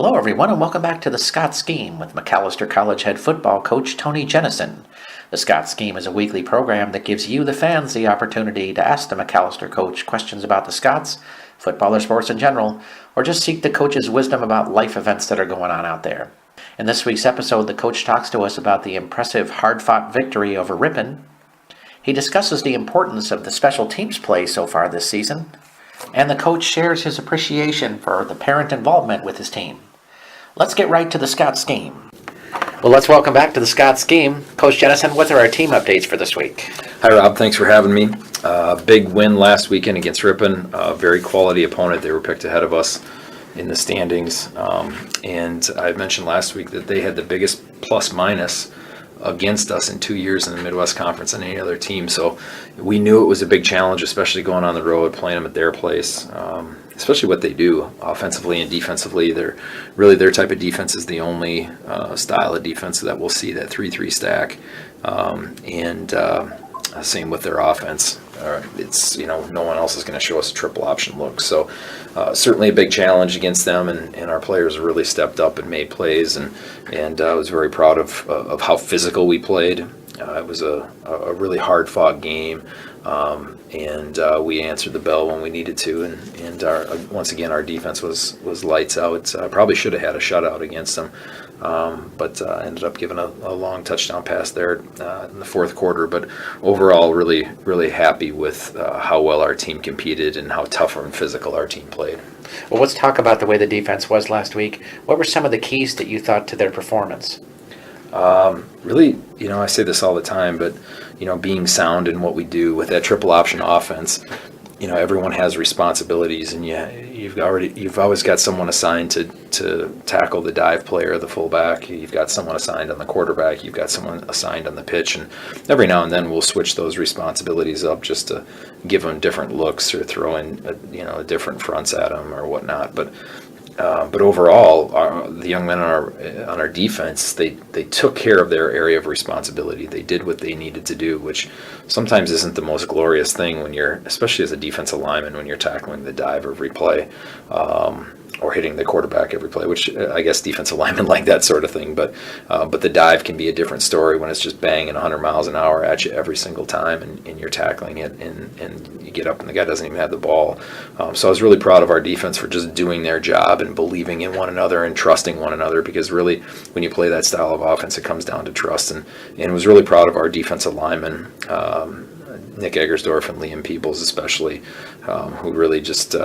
Hello, everyone, and welcome back to the Scots Scheme with Macalester College head football coach Coach Jennison. The Scots Scheme is a weekly program that gives you, the fans, the opportunity to ask the Macalester coach questions about the Scots, football or sports in general, or just seek the coach's wisdom about life events that are going on out there. In this week's episode, the coach talks to us about the impressive, hard-fought victory over Ripon. He discusses the importance of the special teams play so far this season, and the coach shares his appreciation for the parent involvement with his team. Let's get right to the Scots Scheme. Well, let's welcome back to the Scots Scheme. Coach Jennison, what are our team updates for this week? Hi, Rob. Thanks for having me. Big win last weekend against Ripon. Very quality opponent. They were picked ahead of us in the standings. And I mentioned last week that they had the biggest plus-minus against us in 2 years in the Midwest Conference than any other team. So we knew it was a big challenge, especially going on the road, playing them at their place. Especially what they do offensively and defensively. Their type of defense is the only style of defense that we'll see, that 3-3 stack. Same with their offense. It's, no one else is going to show us a triple option look. So certainly a big challenge against them, and our players really stepped up and made plays, and I was very proud of how physical we played. It was a really hard-fought game. We answered the bell when we needed to, and once again our defense was lights out. Probably should have had a shutout against them, but ended up giving a long touchdown pass there in the fourth quarter. But overall, really, really happy with how well our team competed and how tough and physical our team played. Well, let's talk about the way the defense was last week. What were some of the keys that you thought to their performance? Really, I say this all the time, but being sound in what we do with that triple option offense, everyone has responsibilities, and you've always got someone assigned to tackle the dive player, the fullback. You've got someone assigned on the quarterback. You've got someone assigned on the pitch, and every now and then we'll switch those responsibilities up just to give them different looks or throw in different fronts at them or whatnot. But overall, the young men on our defense, they took care of their area of responsibility. They did what they needed to do, which sometimes isn't the most glorious thing when you're, especially as a defensive lineman, when you're tackling the dive every play, or hitting the quarterback every play, which I guess defensive linemen like that sort of thing. But the dive can be a different story when it's just banging 100 miles an hour at you every single time, and you're tackling it, and you get up and the guy doesn't even have the ball. So I was really proud of our defense for just doing their job and believing in one another and trusting one another, because really when you play that style of offense, it comes down to trust. And was really proud of our defensive linemen, Nick Eggersdorf and Liam Peebles especially, who really just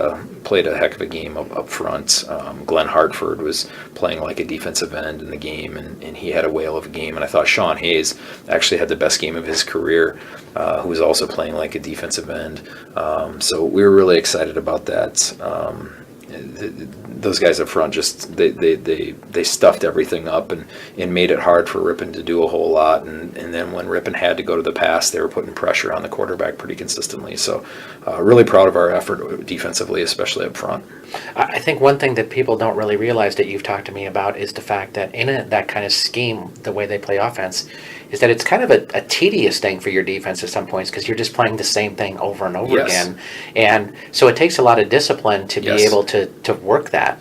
played a heck of a game up front. Glenn Hartford was playing like a defensive end in the game, and he had a whale of a game. And I thought Sean Hayes actually had the best game of his career, who was also playing like a defensive end. So we were really excited about that. Those guys up front just they stuffed everything up and made it hard for Ripon to do a whole lot, and then when Ripon had to go to the pass, they were putting pressure on the quarterback pretty consistently. So really proud of our effort defensively, especially up front. I think one thing that people don't really realize that you've talked to me about is the fact that in that kind of scheme, the way they play offense, is that it's kind of a tedious thing for your defense at some points, because you're just playing the same thing over and over again. And so it takes a lot of discipline to be able to work that.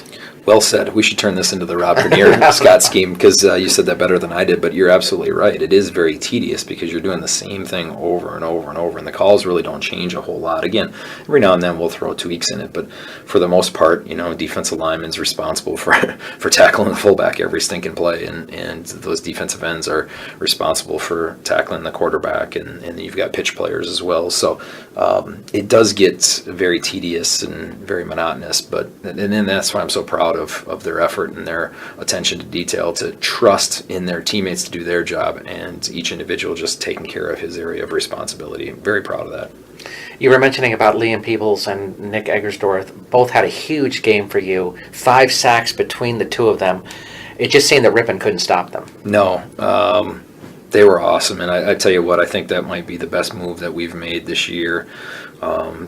Well said. We should turn this into the Robert Pannier Scots Scheme, because you said that better than I did, but you're absolutely right. It is very tedious because you're doing the same thing over and over and over, and the calls really don't change a whole lot. Again, every now and then we'll throw tweaks in it, but for the most part, defensive lineman's responsible for tackling the fullback every stinking play, and those defensive ends are responsible for tackling the quarterback, and you've got pitch players as well. So it does get very tedious and very monotonous, and then that's why I'm so proud of their effort and their attention to detail, to trust in their teammates to do their job, and each individual just taking care of his area of responsibility. Very proud of that. You were mentioning about Liam Peebles and Nick Eggersdorf. Both had a huge game for you. 5 sacks between the two of them. It just seemed that Ripon couldn't stop them. No. They were awesome, and I tell you what, I think that might be the best move that we've made this year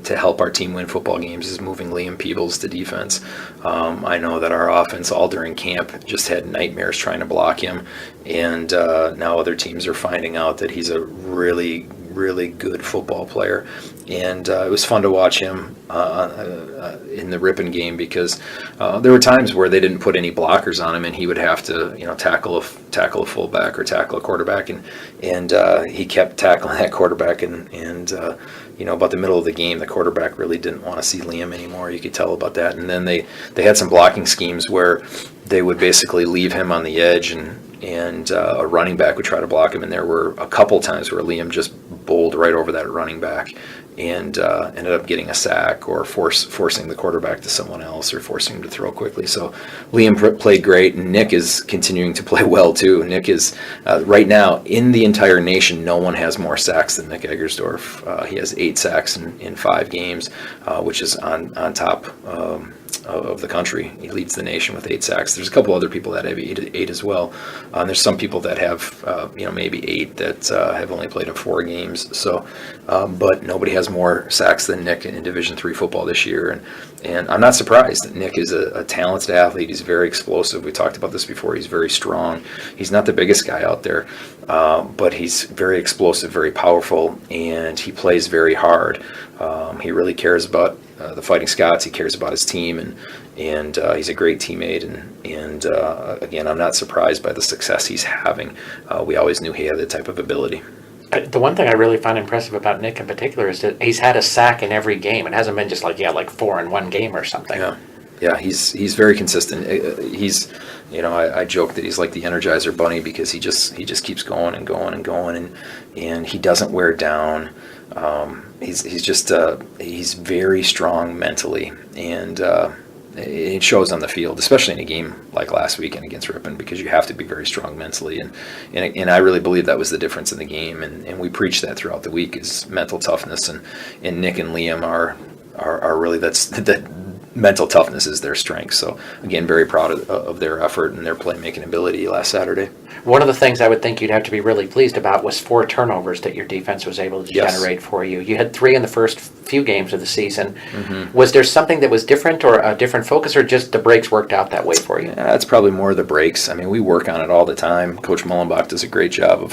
to help our team win football games, is moving Liam Peebles to defense. I know that our offense all during camp just had nightmares trying to block him, and now other teams are finding out that he's a really really good football player. And it was fun to watch him in the Ripon game because there were times where they didn't put any blockers on him, and he would have to, tackle a fullback or tackle a quarterback, and he kept tackling that quarterback, and about the middle of the game, the quarterback really didn't want to see Liam anymore. You could tell about that. And then they had some blocking schemes where they would basically leave him on the edge, and a running back would try to block him. And there were a couple times where Liam just bowled right over that running back and ended up getting a sack or forcing the quarterback to someone else or forcing him to throw quickly. So Liam played great, and Nick is continuing to play well too. Nick is right now in the entire nation, no one has more sacks than Nick Eggersdorf. He has 8 sacks in 5 games, which is on top of the country. He leads the nation with 8 sacks. There's a couple other people that have 8 as well. There's some people that have maybe 8 that have only played in 4 games. So, but nobody has more sacks than Nick in Division III football this year, and I'm not surprised that Nick is a talented athlete. He's very explosive. We talked about this before. He's very strong. He's not the biggest guy out there, but he's very explosive, very powerful, and he plays very hard. He really cares about the Fighting Scots. He cares about his team, and he's a great teammate. And again, I'm not surprised by the success he's having. We always knew he had that type of ability. The one thing I really find impressive about Nick in particular is that he's had a sack in every game. It hasn't been just like 4 in one game or something. Yeah, he's very consistent. He's, I joke that he's like the Energizer Bunny because he just keeps going and going and going, and he doesn't wear down. He's very strong mentally, and it shows on the field, especially in a game like last weekend against Ripon, because you have to be very strong mentally, and I really believe that was the difference in the game, and we preach that throughout the week is mental toughness, and Nick and Liam are really that mental toughness is their strength. So again, very proud of their effort and their playmaking ability last Saturday. One of the things I would think you'd have to be really pleased about was 4 turnovers that your defense was able to generate for you. You had 3 in the first few games of the season. Mm-hmm. Was there something that was different or a different focus, or just the breaks worked out that way for you? Yeah, it's probably more the breaks. I mean, we work on it all the time. Coach Mullenbach does a great job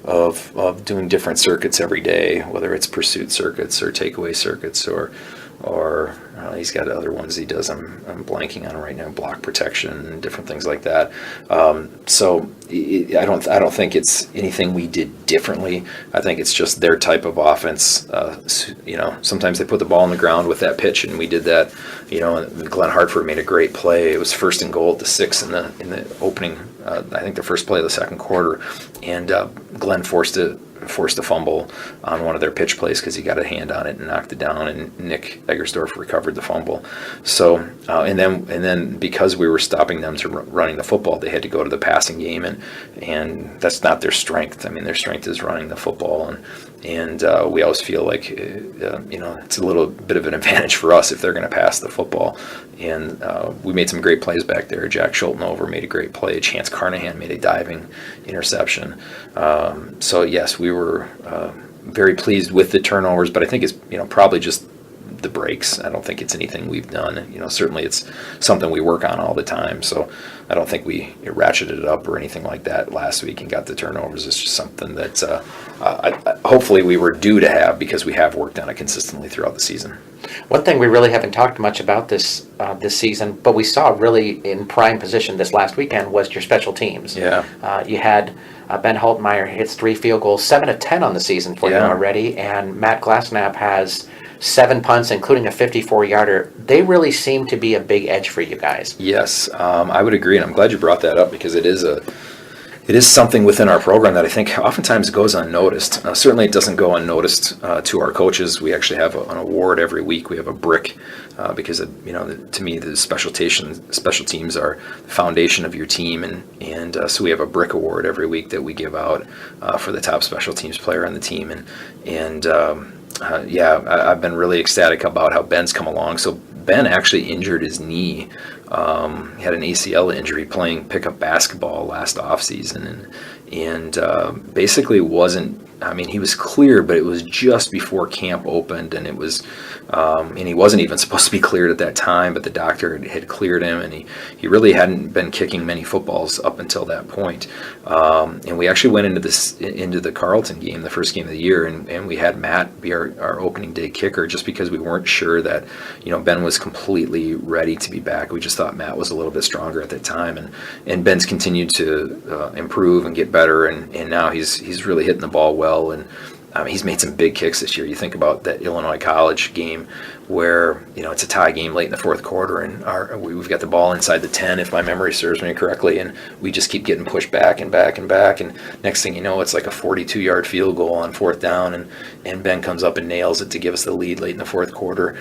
of doing different circuits every day, whether it's pursuit circuits or takeaway circuits or he's got other ones he does. I'm blanking on right now. Block protection and different things like that. So I don't think it's anything we did differently. I think it's just their type of offense. Sometimes they put the ball on the ground with that pitch, and we did that. Glenn Hartford made a great play. It was 1st and goal at the 6 in the opening. I think the first play of the second quarter, and Glenn forced a fumble on one of their pitch plays because he got a hand on it and knocked it down, and Nick Eggersdorf recovered the fumble. So and then because we were stopping them to running the football, they had to go to the passing game, and that's not their strength. I mean, their strength is running the football, and we always feel like it's a little bit of an advantage for us if they're going to pass the football. And we made some great plays back there. Jack Schultenover made a great play. Chance Carnahan made a diving interception. So yes, we were very pleased with the turnovers, but I think it's probably just the breaks. I don't think it's anything we've done. Certainly it's something we work on all the time. So I don't think we ratcheted it up or anything like that last week and got the turnovers. It's just something that hopefully we were due to have because we have worked on it consistently throughout the season. One thing we really haven't talked much about this season, but we saw really in prime position this last weekend, was your special teams. Yeah. You had Ben Haltmeyer hits 3 field goals, 7 of 10 on the season for you already, and Matt Glassnap has 7 punts, including a 54-yarder. They really seem to be a big edge for you guys. Yes, I would agree, and I'm glad you brought that up because it is something within our program that I think oftentimes goes unnoticed. Certainly it doesn't go unnoticed to our coaches. We actually have an award every week. We have a brick because to me the special teams are the foundation of your team, and so we have a brick award every week that we give out for the top special teams player on the team, and I've been really ecstatic about how Ben's come along. So Ben actually injured his knee. He had an ACL injury playing pickup basketball last offseason, and basically wasn't he was clear, but it was just before camp opened, and it was, and he wasn't even supposed to be cleared at that time, but the doctor had cleared him, and he really hadn't been kicking many footballs up until that point. And we actually went into the Carleton game, the first game of the year, and we had Matt be our opening day kicker, just because we weren't sure that, Ben was completely ready to be back. We just thought Matt was a little bit stronger at that time, and Ben's continued to improve and get better, and now he's really hitting the ball well, and he's made some big kicks this year. You think about that Illinois College game where, it's a tie game late in the fourth quarter, and we've got the ball inside the 10, if my memory serves me correctly, and we just keep getting pushed back and back and back, and next thing you know, it's like a 42-yard field goal on fourth down, and Ben comes up and nails it to give us the lead late in the fourth quarter.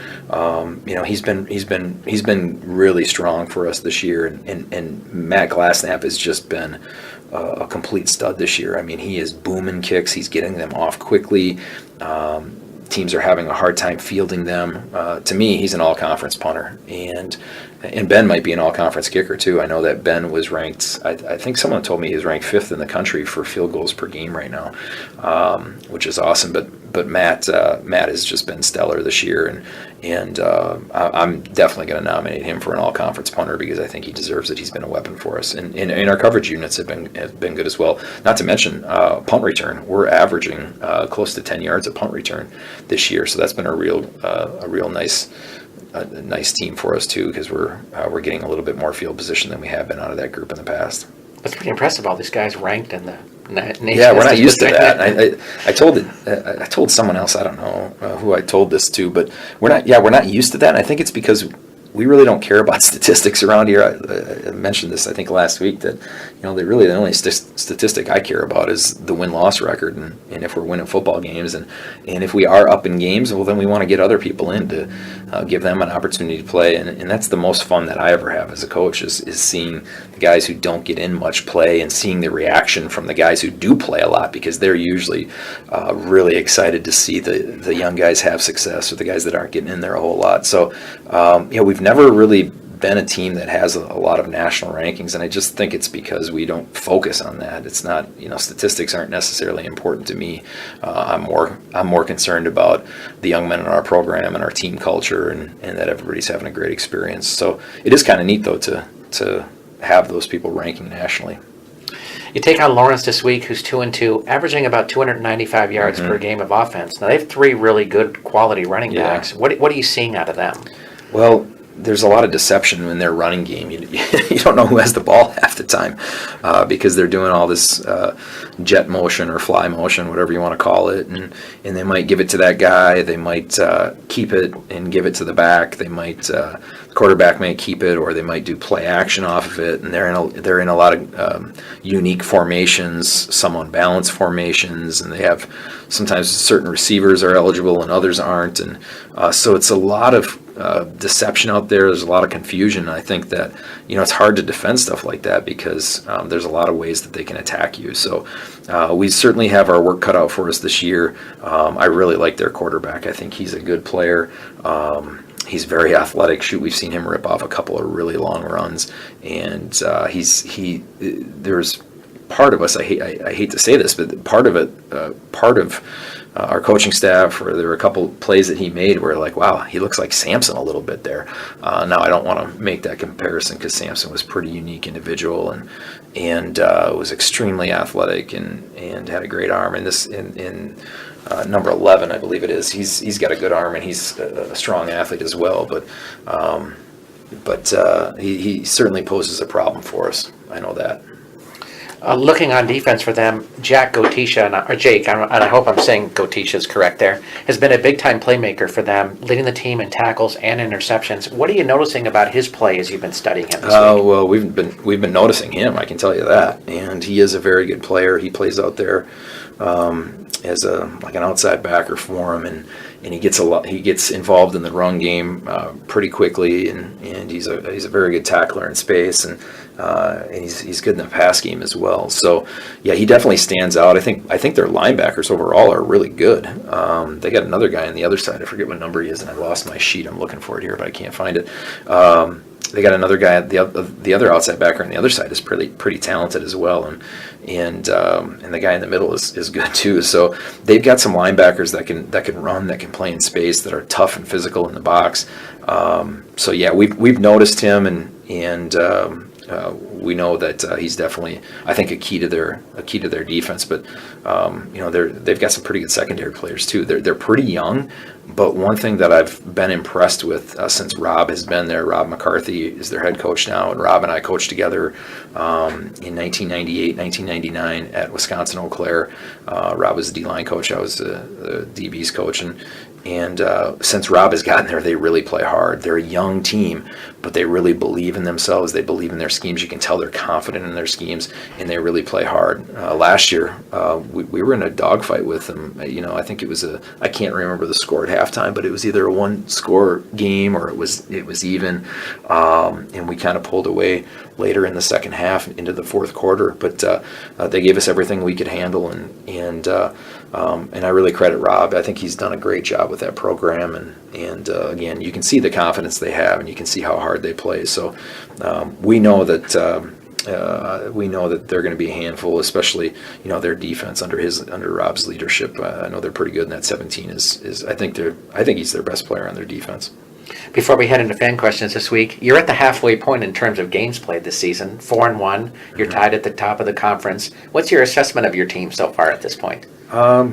He's been really strong for us this year, and Matt Glassnap has just been a complete stud this year. He is booming kicks. He's getting them off quickly. Teams are having a hard time fielding them. To me, he's an all-conference punter, and Ben might be an all-conference kicker too. I know that Ben was ranked, I think someone told me he's ranked 5th in the country for field goals per game right now, which is awesome. But Matt has just been stellar this year, and I'm definitely going to nominate him for an all-conference punter because I think he deserves it. He's been a weapon for us, and our coverage units have been good as well. Not to mention punt return. We're averaging close to 10 yards of punt return this year, so that's been a real nice team for us too, because we're getting a little bit more field position than we have been out of that group in the past. That's pretty impressive. All these guys ranked in the nation. Yeah, we're not used to that. I told someone else, I don't know who I told this to, but we're not used to that. And I think it's because we really don't care about statistics around here. I mentioned this, I think, last week, that the only statistic I care about is the win-loss record, and if we're winning football games, and if we are up in games, well, then we want to get other people in to give them an opportunity to play, and that's the most fun that I ever have as a coach is seeing the guys who don't get in much play and seeing the reaction from the guys who do play a lot, because they're usually really excited to see the young guys have success, or the guys that aren't getting in there a whole lot. So we've never really been a team that has a lot of national rankings, and I just think it's because we don't focus on that. It's not, statistics aren't necessarily important to me. I'm more concerned about the young men in our program and our team culture, and that everybody's having a great experience. So it is kind of neat though to have those people ranking nationally. You take on Lawrence this week, who's 2-2, averaging about 295 yards per game of offense. Now they have 3 really good quality running backs. What are you seeing out of them? Well, there's a lot of deception in their running game. You don't know who has the ball half the time because they're doing all this jet motion or fly motion, whatever you want to call it, and they might give it to that guy. They might keep it and give it to the back. They might the quarterback might keep it, or they might do play action off of it. And they're in a lot of unique formations, some unbalanced formations, and they have sometimes certain receivers are eligible and others aren't, and so it's a lot of deception out there. There's a lot of confusion. I think that it's hard to defend stuff like that because there's a lot of ways that they can attack you. So we certainly have our work cut out for us this year. I really like their quarterback. I think he's a good player. He's very athletic. We've seen him rip off a couple of really long runs, and there's part of us. I hate to say this, but part of our coaching staff, or there were a couple plays that he made where like, wow, he looks like Samson a little bit there. Now I don't want to make that comparison because Samson was a pretty unique individual and was extremely athletic and had a great arm. And this in number 11, I believe it is. He's got a good arm and he's a strong athlete as well. But he certainly poses a problem for us. I know that. Looking on defense for them, Jake, and I hope I'm saying Gotisha is correct there, has been a big-time playmaker for them, leading the team in tackles and interceptions. What are you noticing about his play as you've been studying him this week? Well, we've been noticing him, I can tell you that, and he is a very good player. He plays out there as an outside backer for him, and he gets involved in the run game pretty quickly, and he's a very good tackler in space, and he's good in the pass game as well. So yeah, he definitely stands out. I think their linebackers overall are really good. They got another guy on the other side. I forget what number he is, and I lost my sheet. I'm looking for it here, but I can't find it. they got another guy, the other outside backer on the other side is pretty talented as well, and the guy in the middle is good too. So they've got some linebackers that can run, that can play in space, that are tough and physical in the box. So yeah, we've noticed him, and we know that he's definitely, I think, a key to their defense. But they've got some pretty good secondary players too. They're pretty young, but one thing that I've been impressed with since Rob has been there, Rob McCarthy is their head coach now, and Rob and I coached together in 1998, 1999 at Wisconsin Eau Claire. Rob was the D-line coach, I was the DB's coach, and since Rob has gotten there, they really play hard. They're a young team, but they really believe in themselves. They believe in their schemes. You can tell they're confident in their schemes, and they really play hard. Last year, we were in a dogfight with them. I think it was I can't remember the score at halftime, but it was either a one-score game or it was even, and we kind of pulled away later in the second half into the fourth quarter. But they gave us everything we could handle, and I really credit Rob. I think he's done a great job with that program, and again, you can see the confidence they have, and you can see how hard they play. So we know that they're going to be a handful, especially their defense under Rob's leadership. I know they're pretty good, and that 17 is I think he's their best player on their defense. Before we head into fan questions this week, you're at the halfway point in terms of games played this season, 4-1. You're tied at the top of the conference. What's your assessment of your team so far at this point? I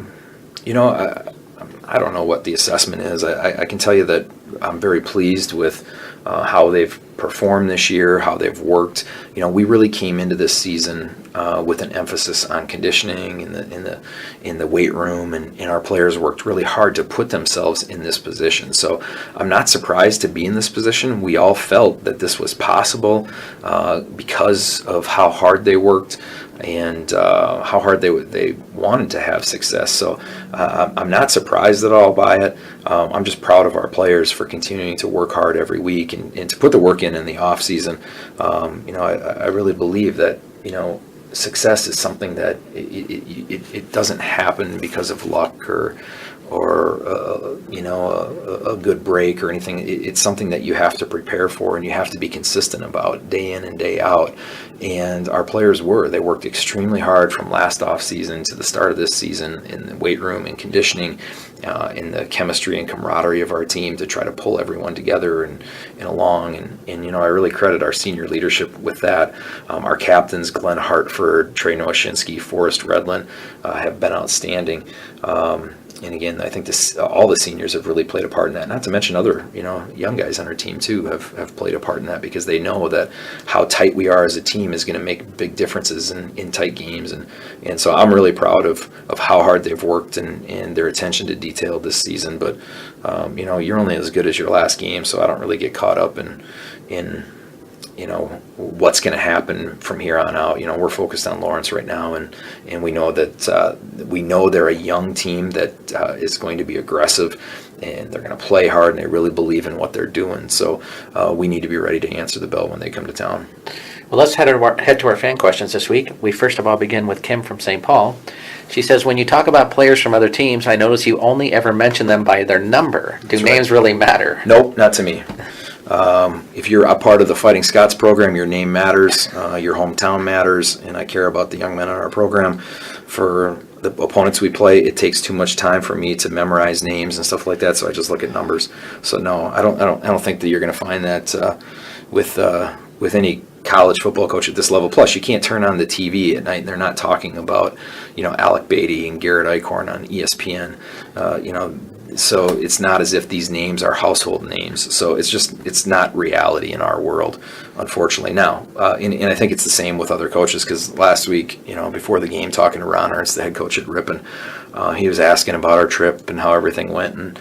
don't know what the assessment is. I can tell you that I'm very pleased with how they've performed this year, how they've worked. We really came into this season with an emphasis on conditioning in the weight room, and our players worked really hard to put themselves in this position. So I'm not surprised to be in this position. We all felt that this was possible because of how hard they worked and how hard they wanted to have success. So I'm not surprised at all by it. I'm just proud of our players for continuing to work hard every week and to put the work in the off season. I really believe that success is something that it doesn't happen because of luck or a good break or anything. It's something that you have to prepare for, and you have to be consistent about day in and day out. And our players they worked extremely hard from last off season to the start of this season in the weight room and conditioning, in the chemistry and camaraderie of our team to try to pull everyone together and along. And I really credit our senior leadership with that. Our captains, Glenn Hartford, Trey Nowoshinsky, Forrest Redlin, have been outstanding. And again, I think all the seniors have really played a part in that. Not to mention other, young guys on our team too have played a part in that, because they know that how tight we are as a team is going to make big differences in tight games. And so I'm really proud of how hard they've worked and their attention to detail this season. But you're only as good as your last game, so I don't really get caught up in what's going to happen from here on out. We're focused on Lawrence right now, and we know that they're a young team that is going to be aggressive, and they're going to play hard, and they really believe in what they're doing. So we need to be ready to answer the bell when they come to town. Well, let's head to our fan questions this week. We first of all begin with Kim from St. Paul. She says, when you talk about players from other teams, I notice you only ever mention them by their number. Do That's names right. really matter? Nope, not to me. If you're a part of the Fighting Scots program, your name matters, your hometown matters, and I care about the young men in our program. For the opponents we play, it takes too much time for me to memorize names and stuff like that, so I just look at numbers. So no, I don't think that you're going to find that with any college football coach at this level. Plus, you can't turn on the TV at night and they're not talking about Alec Beatty and Garrett Eichhorn on ESPN. So it's not as if these names are household names. So it's not reality in our world, unfortunately. Now, and I think it's the same with other coaches, because last week, before the game, talking to Ron Ernst, the head coach at Ripon, he was asking about our trip and how everything went, and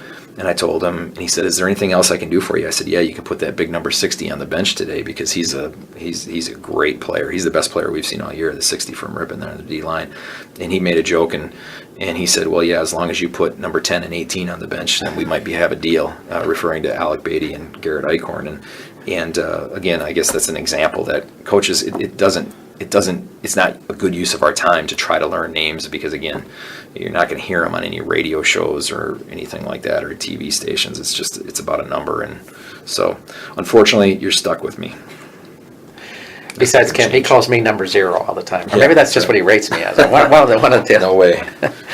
I told him, and he said, "Is there anything else I can do for you?" I said, "Yeah, you can put that big number 60 on the bench today, because he's a great player. He's the best player we've seen all year, the 60 from Ripon there on the D line." And he made a joke, and he said, "Well, yeah, as long as you put number 10 and 18 on the bench, then we might have a deal," referring to Alec Beatty and Garrett Eichhorn. And again, I guess that's an example that coaches, it doesn't it's not a good use of our time to try to learn names, because again, you're not going to hear them on any radio shows or anything like that, or TV stations. It's about a number. And so unfortunately you're stuck with me. Besides Kim, he calls me number 0 all the time. Or maybe that's just what he rates me as. One of the two. No way.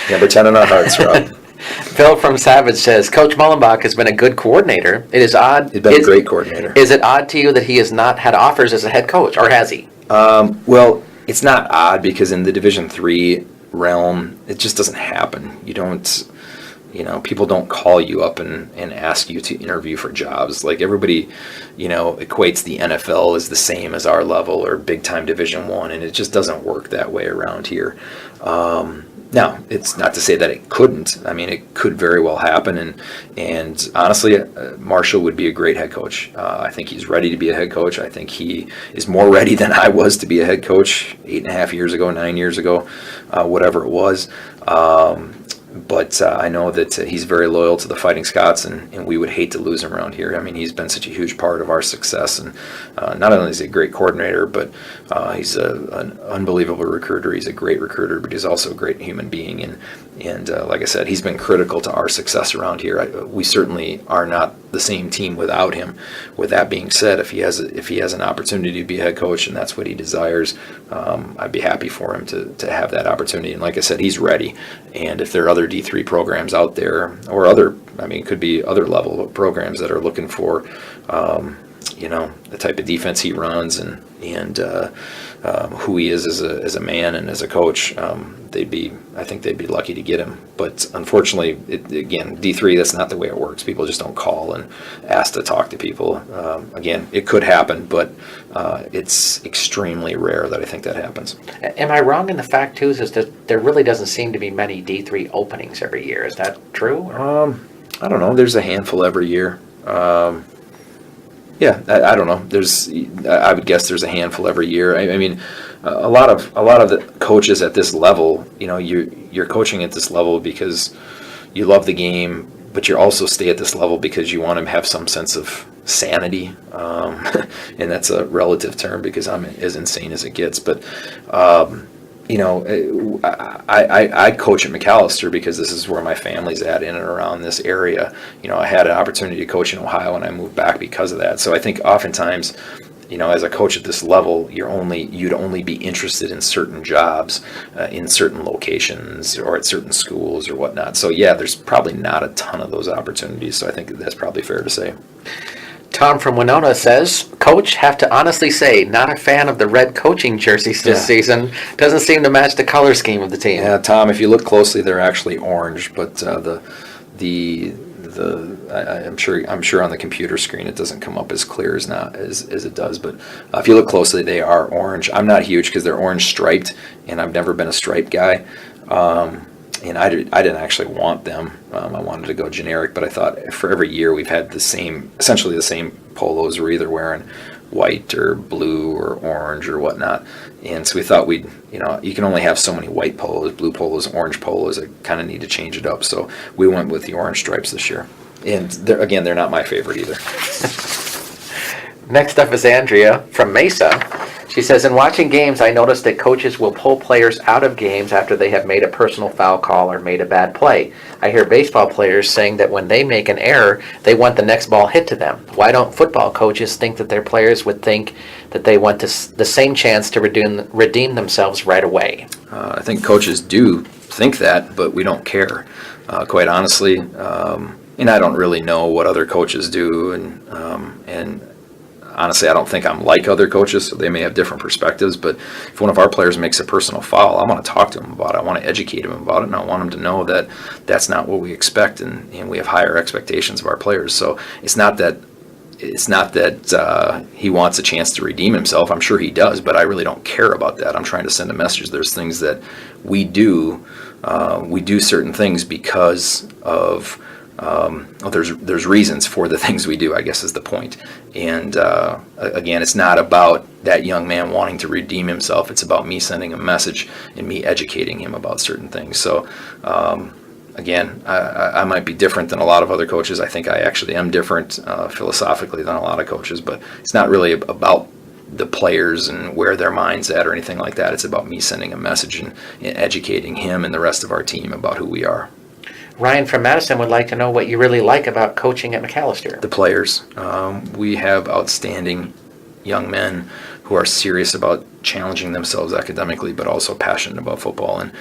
Number 10 in our hearts, Rob. Phil from Savage says, Coach Mullenbach has been a good coordinator. It is odd. He's been a great coordinator. Is it odd to you that he has not had offers as a head coach, or has he? Well, it's not odd, because in the Division III realm, it just doesn't happen. People don't call you up and ask you to interview for jobs. Like, everybody, equates the NFL as the same as our level or big time Division I, and it just doesn't work that way around here. Now, it's not to say that it couldn't. I mean, it could very well happen, and honestly, Marshall would be a great head coach. I think he's ready to be a head coach. I think he is more ready than I was to be a head coach 8.5 years ago, 9 years ago, whatever it was. But I know that he's very loyal to the Fighting Scots, and we would hate to lose him around here. I mean, he's been such a huge part of our success, and not only is he a great coordinator, but he's an unbelievable recruiter. He's a great recruiter, but he's also a great human being. And like I said, he's been critical to our success around here. We certainly are not the same team without him. With that being said, if he has an opportunity to be a head coach and that's what he desires, I'd be happy for him to have that opportunity. And like I said, he's ready. And if there are other D3 programs out there, or it could be other level of programs that are looking for, the type of defense he runs and who he is as a man and as a coach, I think they'd be lucky to get him. But unfortunately, again, D3, that's not the way it works. People just don't call and ask to talk to people. Again, it could happen, but it's extremely rare that I think that happens. Am I wrong in the fact, too, is that there really doesn't seem to be many D3 openings every year? Is that true? I don't know. There's a handful every year. Yeah, I don't know. I would guess there's a handful every year. I mean, a lot of the coaches at this level, you're coaching at this level because you love the game, but you also stay at this level because you want to have some sense of sanity, and that's a relative term because I'm as insane as it gets. But I coach at Macalester because this is where my family's at, in and around this area. I had an opportunity to coach in Ohio, and I moved back because of that. So I think oftentimes, as a coach at this level, you'd only be interested in certain jobs, in certain locations, or at certain schools or whatnot. So yeah, there's probably not a ton of those opportunities. So I think that's probably fair to say. Tom from Winona says, Coach, have to honestly say, not a fan of the red coaching jerseys this season. Doesn't seem to match the color scheme of the team. Yeah, Tom, if you look closely, they're actually orange, but I'm sure on the computer screen it doesn't come up as clear as it does. But if you look closely, they are orange. I'm not huge because they're orange striped, and I've never been a striped guy. And I didn't actually want them. I wanted to go generic, but I thought for every year we've had essentially the same polos. We're either wearing white or blue or orange or whatnot. And so we thought you can only have so many white polos, blue polos, orange polos. I kind of need to change it up. So we went with the orange stripes this year. And they're not my favorite either. Next up is Andrea from Mesa. She says, in watching games, I noticed that coaches will pull players out of games after they have made a personal foul call or made a bad play. I hear baseball players saying that when they make an error, they want the next ball hit to them. Why don't football coaches think that their players would think that they want the same chance to redeem themselves right away? I think coaches do think that, but we don't care, quite honestly. And I don't really know what other coaches do, and honestly, I don't think I'm like other coaches, so they may have different perspectives. But if one of our players makes a personal foul, I want to talk to him about it. I want to educate him about it, and I want him to know that that's not what we expect, and we have higher expectations of our players. So it's not that he wants a chance to redeem himself. I'm sure he does, but I really don't care about that. I'm trying to send a message. There's things that we do. We do certain things because of. There's reasons for the things we do, I guess is the point. And again, it's not about that young man wanting to redeem himself. It's about me sending a message and me educating him about certain things. So again, I might be different than a lot of other coaches. I think I actually am different philosophically than a lot of coaches, but it's not really about the players and where their mind's at or anything like that. It's about me sending a message and educating him and the rest of our team about who we are. Ryan from Madison would like to know what you really like about coaching at Macalester. The players. We have outstanding young men who are serious about challenging themselves academically, but also passionate about football. And,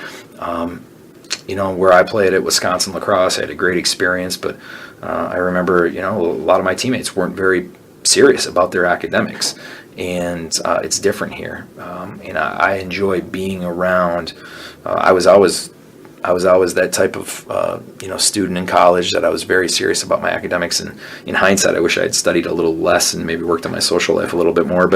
where I played at Wisconsin lacrosse, I had a great experience, but I remember, a lot of my teammates weren't very serious about their academics. And it's different here. And I enjoy being around. I was always that type of student in college that I was very serious about my academics. And in hindsight, I wish I had studied a little less and maybe worked on my social life a little bit more.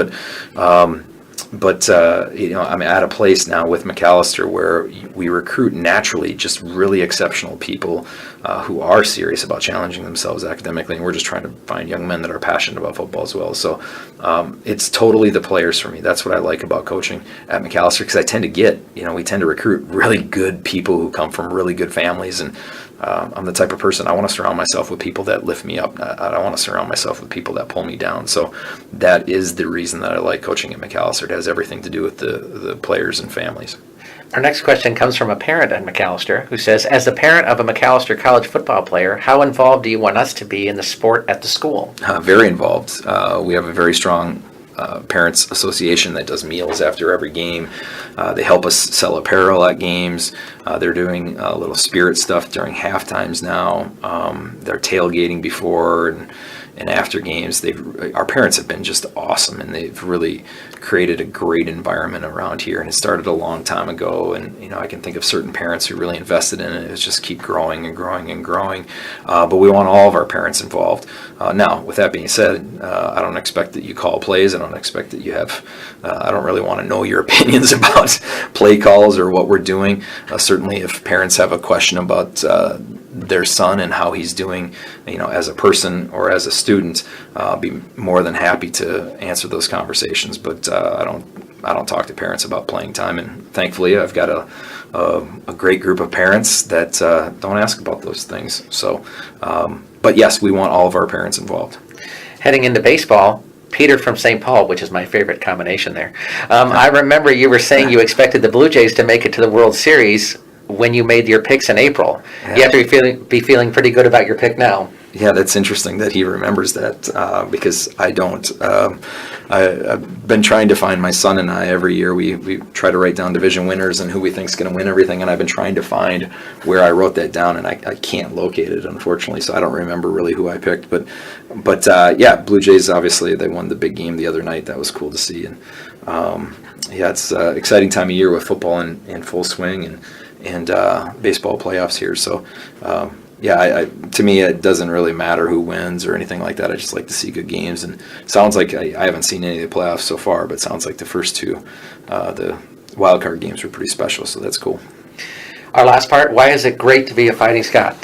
But I'm at a place now with Macalester where we recruit naturally just really exceptional people who are serious about challenging themselves academically, and we're just trying to find young men that are passionate about football as well. So it's totally the players for me. That's what I like about coaching at Macalester, because I tend to we tend to recruit really good people who come from really good families, and I'm the type of person, I want to surround myself with people that lift me up. I don't want to surround myself with people that pull me down. So that is the reason that I like coaching at Macalester. It has everything to do with the players and families. Our next question comes from a parent at Macalester who says, as the parent of a Macalester college football player, how involved do you want us to be in the sport at the school? Very involved. We have a very strong parents association that does meals after every game. They help us sell apparel at games. They're doing little spirit stuff during halftimes now. They're tailgating before and after games. Our parents have been just awesome, and they've really created a great environment around here. And it started a long time ago, and I can think of certain parents who really invested in it. It's just keep growing and growing and growing. But we want all of our parents involved. Now, with that being said, I don't expect that you call plays. I don't expect that you have. I don't really want to know your opinions about play calls or what we're doing. Certainly, if parents have a question about their son and how he's doing, as a person or as a student, I'll be more than happy to answer those conversations. But I don't talk to parents about playing time, and thankfully I've got a great group of parents that don't ask about those things. So, but yes, we want all of our parents involved. Heading into baseball, Peter from St. Paul, which is my favorite combination there. I remember you were saying you expected the Blue Jays to make it to the World Series when you made your picks in April. Yeah. You have to be feeling pretty good about your pick now. Yeah, that's interesting that he remembers that because I don't. I've been trying to find, my son and I, every year we try to write down division winners and who we think is going to win everything, and I've been trying to find where I wrote that down, and I can't locate it, unfortunately, so I don't remember really who I picked. But yeah, Blue Jays, obviously, they won the big game the other night. That was cool to see. And yeah, it's an exciting time of year with football in full swing and baseball playoffs here. So yeah, to me, it doesn't really matter who wins or anything like that. I just like to see good games. And it sounds like I haven't seen any of the playoffs so far, but it sounds like the first two, the wild card games, were pretty special. So that's cool. Our last part, why is it great to be a Fighting Scot?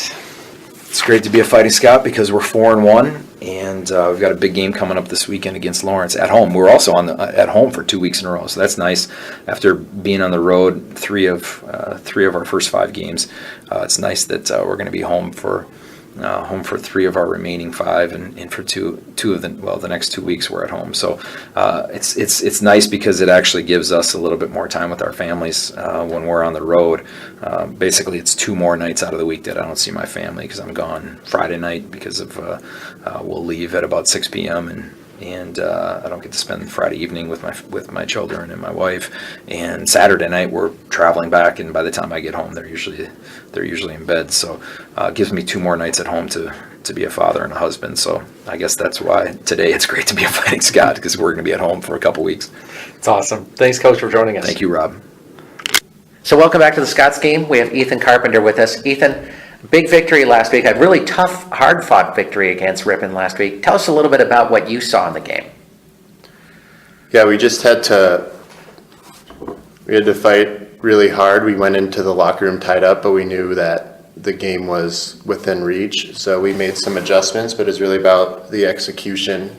It's great to be a Fighting Scot because we're 4-1, and we've got a big game coming up this weekend against Lawrence at home. We're also at home for 2 weeks in a row, so that's nice. After being on the road three of our first 5 games, it's nice that we're going to be home for 3 of our remaining 5, and for two of the next 2 weeks we're at home. So it's nice because it actually gives us a little bit more time with our families when we're on the road. Basically, it's 2 more nights out of the week that I don't see my family because I'm gone Friday night because of we'll leave at about 6 p.m. and I don't get to spend Friday evening with my children and my wife. And Saturday night we're traveling back, and by the time I get home, they're usually in bed. So it gives me 2 more nights at home to be a father and a husband. So I guess that's why today it's great to be a Fighting Scot, because we're going to be at home for a couple weeks. It's awesome. Thanks, Coach, for joining us. Thank you, Rob. So welcome back to the Scots Scheme. We have Ethan Carpenter with us. Ethan, big victory last week, a really tough, hard-fought victory against Ripon last week. Tell us a little bit about what you saw in the game. Yeah, we just had to fight really hard. We went into the locker room tied up, but we knew that the game was within reach. So we made some adjustments, but it's really about the execution.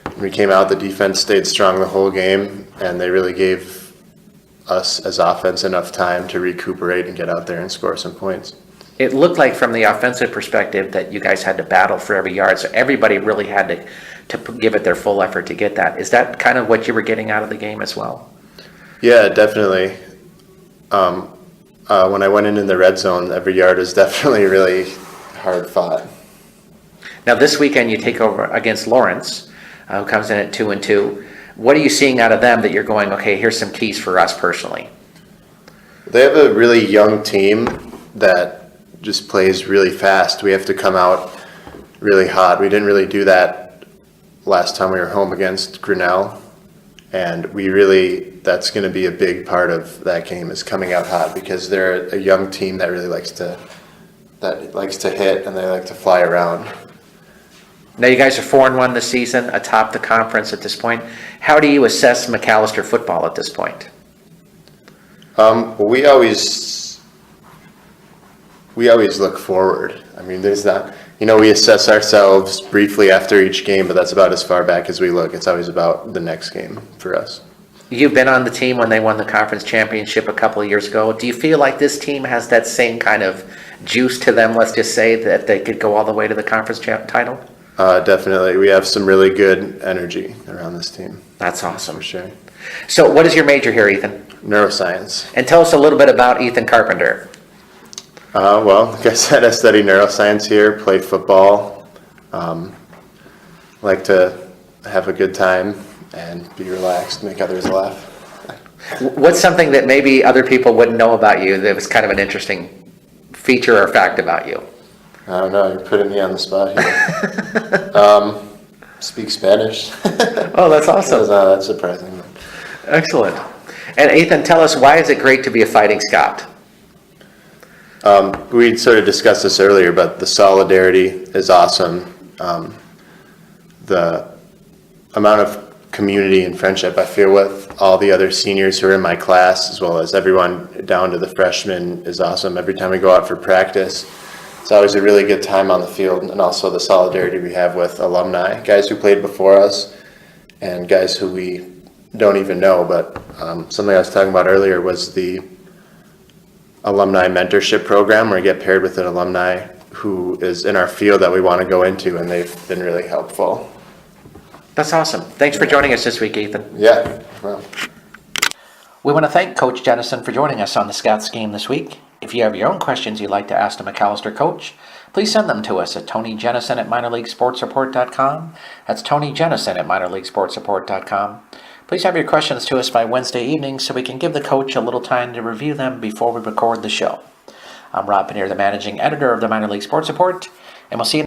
When we came out, the defense stayed strong the whole game, and they really gave us as offense enough time to recuperate and get out there and score some points. It looked like from the offensive perspective that you guys had to battle for every yard, so everybody really had give it their full effort to get that. Is that kind of what you were getting out of the game as well? Yeah, definitely. When I went in the red zone, every yard was definitely really hard fought. Now this weekend you take over against Lawrence, who comes in at 2-2. What are you seeing out of them that you're going, okay, here's some keys for us personally? They have a really young team that just plays really fast. We have to come out really hot. We didn't really do that last time we were home against Grinnell. And that's going to be a big part of that game, is coming out hot, because they're a young team that really likes to hit, and they like to fly around. Now you guys are 4-1 this season, atop the conference at this point. How do you assess Macalester football at this point? We always look forward. I mean, there's not, we assess ourselves briefly after each game, but that's about as far back as we look. It's always about the next game for us. You've been on the team when they won the conference championship a couple of years ago. Do you feel like this team has that same kind of juice to them, let's just say, that they could go all the way to the conference title? Definitely. We have some really good energy around this team. That's awesome. For sure. So what is your major here, Ethan? Neuroscience. And tell us a little bit about Ethan Carpenter. Well, like I said, I study neuroscience here, play football, like to have a good time and be relaxed, make others laugh. What's something that maybe other people wouldn't know about you that was kind of an interesting feature or fact about you? I don't know, you're putting me on the spot here. Speak Spanish. Oh, that's awesome. That's surprising. Excellent. And Ethan, tell us, why is it great to be a Fighting Scot? We sort of discussed this earlier, but the solidarity is awesome. The amount of community and friendship I feel with all the other seniors who are in my class, as well as everyone down to the freshmen, is awesome. Every time we go out for practice, it's always a really good time on the field, and also the solidarity we have with alumni, guys who played before us and guys who we don't even know. But something I was talking about earlier was the alumni mentorship program, where you get paired with an alumni who is in our field that we want to go into, and they've been really helpful. That's awesome. Thanks for joining us this week, Ethan. Yeah, well. We want to thank Coach Jennison for joining us on the Scots Scheme this week. If you have your own questions you'd like to ask the Macalester coach, please send them to us at TonyJennison@minorleaguesportsreport.com. That's TonyJennison@minorleaguesportsreport.com. Please have your questions to us by Wednesday evening so we can give the coach a little time to review them before we record the show. I'm Rob Pannier, the managing editor of the Minor League Sports Report, and we'll see you